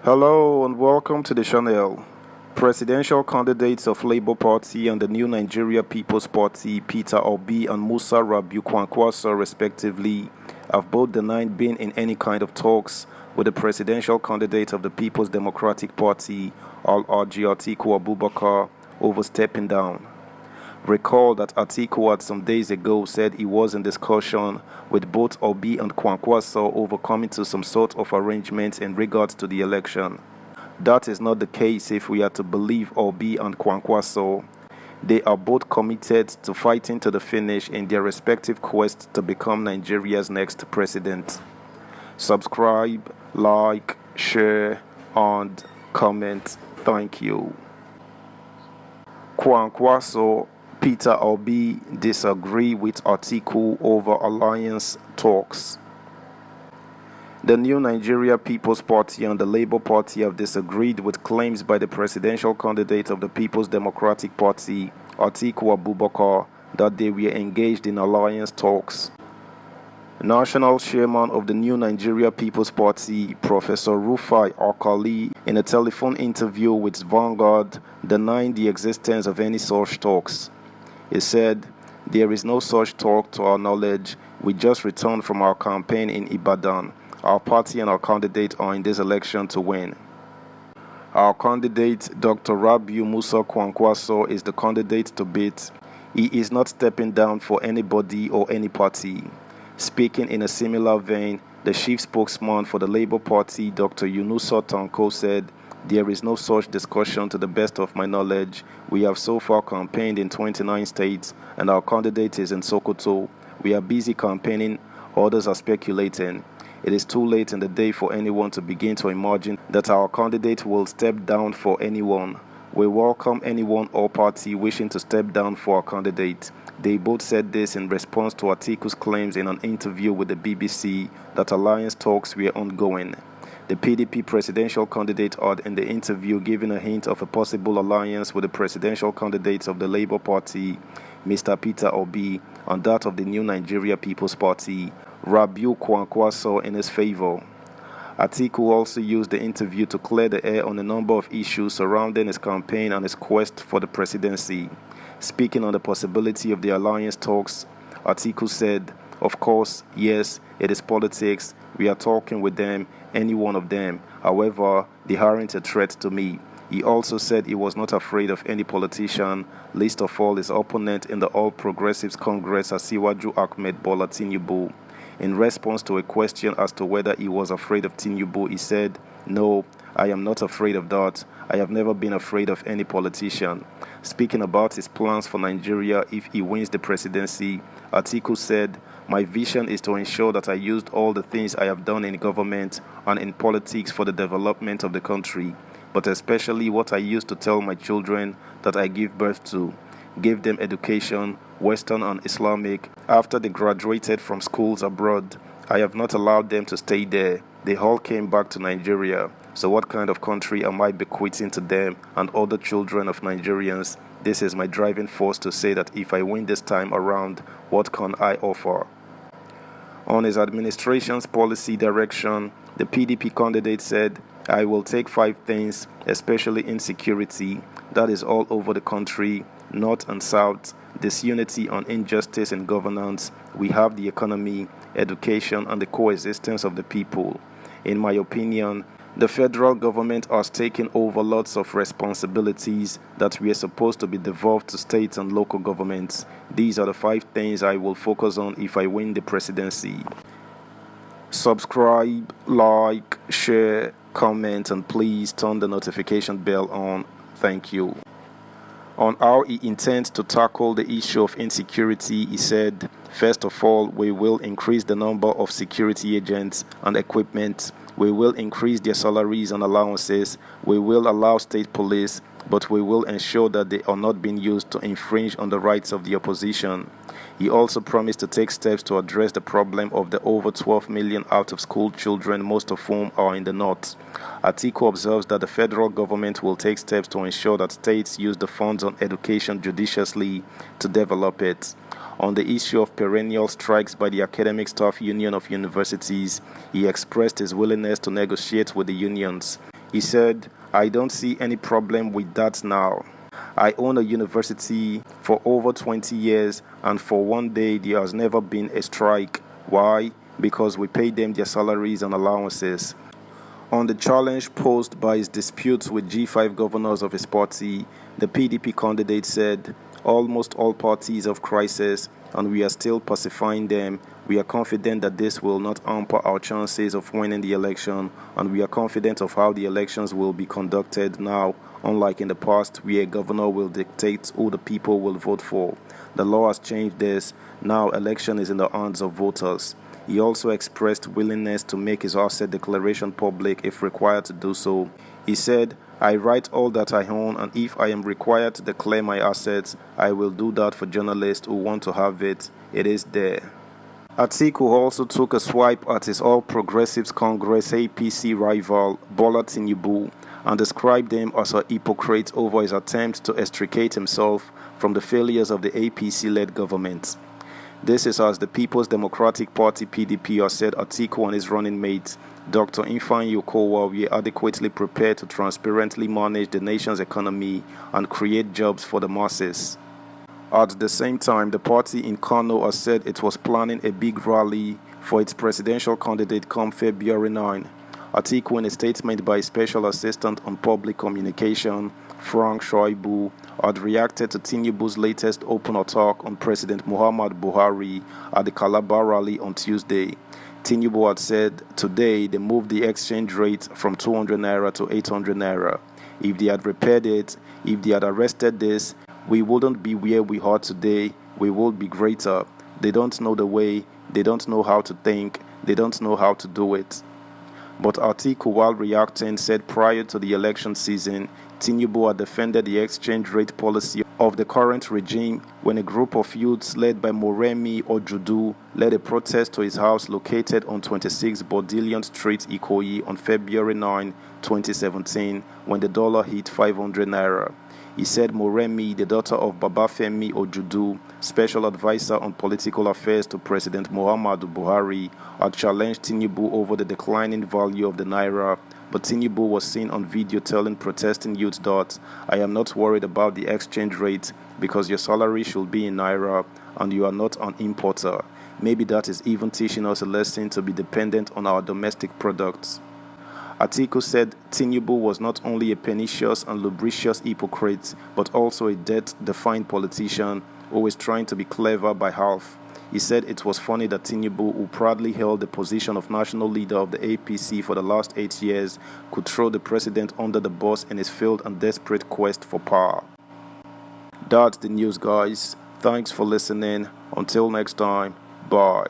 Hello and welcome to the channel. Presidential candidates of Labour Party and the New Nigeria People's Party, Peter Obi and Musa Rabiu Kwakwanso respectively, have both denied being in any kind of talks with the presidential candidate of the People's Democratic Party, Atter Atiku over stepping down. Recall that Atiku some days ago said he was in discussion with both Obi and Kwakwanso over coming to some sort of arrangement in regards to the election. That is not the case if we are to believe Obi and Kwakwanso. They are both committed to fighting to the finish in their respective quest to become Nigeria's next president. Subscribe, like, share, and comment. Thank you. Kwakwanso, Peter Obi disagree with Atiku over alliance talks. The New Nigeria People's Party and the Labour Party have disagreed with claims by the presidential candidate of the People's Democratic Party, Atiku Abubakar, that they were engaged in alliance talks. National chairman of the New Nigeria People's Party, Professor Rufai Akali, in a telephone interview with Vanguard, denied the existence of any such talks. He said, "There is no such talk to our knowledge. We just returned from our campaign in Ibadan. Our party and our candidate are in this election to win. Our candidate, Dr. Rabiu Musa Kwakwanso, is the candidate to beat. He is not stepping down for anybody or any party." Speaking in a similar vein, the chief spokesman for the Labour Party, Dr. Yunusa Tanko, said, "There is no such discussion to the best of my knowledge. We have so far campaigned in 29 states and our candidate is in Sokoto. We are busy campaigning, others are speculating. It is too late in the day for anyone to begin to imagine that our candidate will step down for anyone. We welcome anyone or party wishing to step down for our candidate." They both said this in response to Atiku's claims in an interview with the BBC that alliance talks were ongoing. The PDP presidential candidate had in the interview given a hint of a possible alliance with the presidential candidates of the Labour Party, Mr. Peter Obi, and that of the New Nigeria People's Party, Rabiu Kwakwanso, in his favor. Atiku also used the interview to clear the air on a number of issues surrounding his campaign and his quest for the presidency. Speaking on the possibility of the alliance talks, Atiku said, "Of course, yes, it is politics. We are talking with them, any one of them. However, they aren't a threat to me." He also said he was not afraid of any politician, least of all his opponent in the All Progressives Congress, Asiwaju Ahmed Bola Tinubu. In response to a question as to whether he was afraid of Tinubu, he said, "No, I am not afraid of that. I have never been afraid of any politician." Speaking about his plans for Nigeria if he wins the presidency, Atiku said, "My vision is to ensure that I used all the things I have done in government and in politics for the development of the country, but especially what I used to tell my children that I give birth to. Gave them education, Western and Islamic, after they graduated from schools abroad. I have not allowed them to stay there. They all came back to Nigeria. So what kind of country am I bequeathing to them and other children of Nigerians? This is my driving force to say that if I win this time around, what can I offer?" On his administration's policy direction, the PDP candidate said, "I will take 5 things, especially insecurity, that is all over the country, north and south, disunity and injustice in governance. We have the economy, education, and the coexistence of the people. In my opinion, the federal government has taken over lots of responsibilities that were supposed to be devolved to states and local governments. These are the 5 things I will focus on if I win the presidency." Subscribe, like, share, comment, and please turn the notification bell on. Thank you. On how he intends to tackle the issue of insecurity, he said, "First of all, we will increase the number of security agents and equipment. We will increase their salaries and allowances. We will allow state police, but we will ensure that they are not being used to infringe on the rights of the opposition." He also promised to take steps to address the problem of the over 12 million out-of-school children, most of whom are in the north. Atiku observes that the federal government will take steps to ensure that states use the funds on education judiciously to develop it. On the issue of perennial strikes by the Academic Staff Union of Universities, he expressed his willingness to negotiate with the unions. He said, "I don't see any problem with that now. I own a university for over 20 years, and for one day there has never been a strike. Why? Because we pay them their salaries and allowances." On the challenge posed by his disputes with G5 governors of his party, the PDP candidate said, "Almost all parties have crisis, and we are still pacifying them. We are confident that this will not hamper our chances of winning the election, and we are confident of how the elections will be conducted now, unlike in the past where a governor will dictate who the people will vote for. The law has changed this. Now election is in the hands of voters." He also expressed willingness to make his asset declaration public if required to do so. He said, "I write all that I own, and if I am required to declare my assets, I will do that for journalists who want to have it. It is there." Atiku also took a swipe at his All Progressives Congress APC rival, Bola Tinubu, and described him as a hypocrite over his attempt to extricate himself from the failures of the APC-led government. This is as the People's Democratic Party (PDP) has said Atiku and his running mate, Dr. Ifeanyi Okowa, were adequately prepared to transparently manage the nation's economy and create jobs for the masses. At the same time, the party in Kano has said it was planning a big rally for its presidential candidate come February 9. Atiku, in a statement by Special Assistant on Public Communication, Frank Shoaibu, had reacted to Tinubu's latest open attack on President Muhammadu Buhari at the Calabar rally on Tuesday. Tinubu had said today they moved the exchange rate from 200 naira to 800 naira. If they had repaired it, if they had arrested this, we wouldn't be where we are today. We would be greater. They don't know the way. They don't know how to think. They don't know how to do it. But Atiku, while reacting, said prior to the election season, Tinubu had defended the exchange rate policy of the current regime when a group of youths led by Moremi Ojudu led a protest to his house located on 26 Bodillion Street, Ikoyi on February 9, 2017, when the dollar hit 500 naira. He said Moremi, the daughter of Babafemi Ojudu, special advisor on political affairs to President Muhammadu Buhari, had challenged Tinubu over the declining value of the naira, but Tinubu was seen on video telling protesting youth that, "I am not worried about the exchange rate because your salary should be in naira and you are not an importer. Maybe that is even teaching us a lesson to be dependent on our domestic products." Atiku said Tinubu was not only a pernicious and lubricious hypocrite, but also a death-defying politician who is trying to be clever by half. He said it was funny that Tinubu, who proudly held the position of national leader of the APC for the last 8 years, could throw the president under the bus in his failed and desperate quest for power. That's the news, guys. Thanks for listening. Until next time, bye.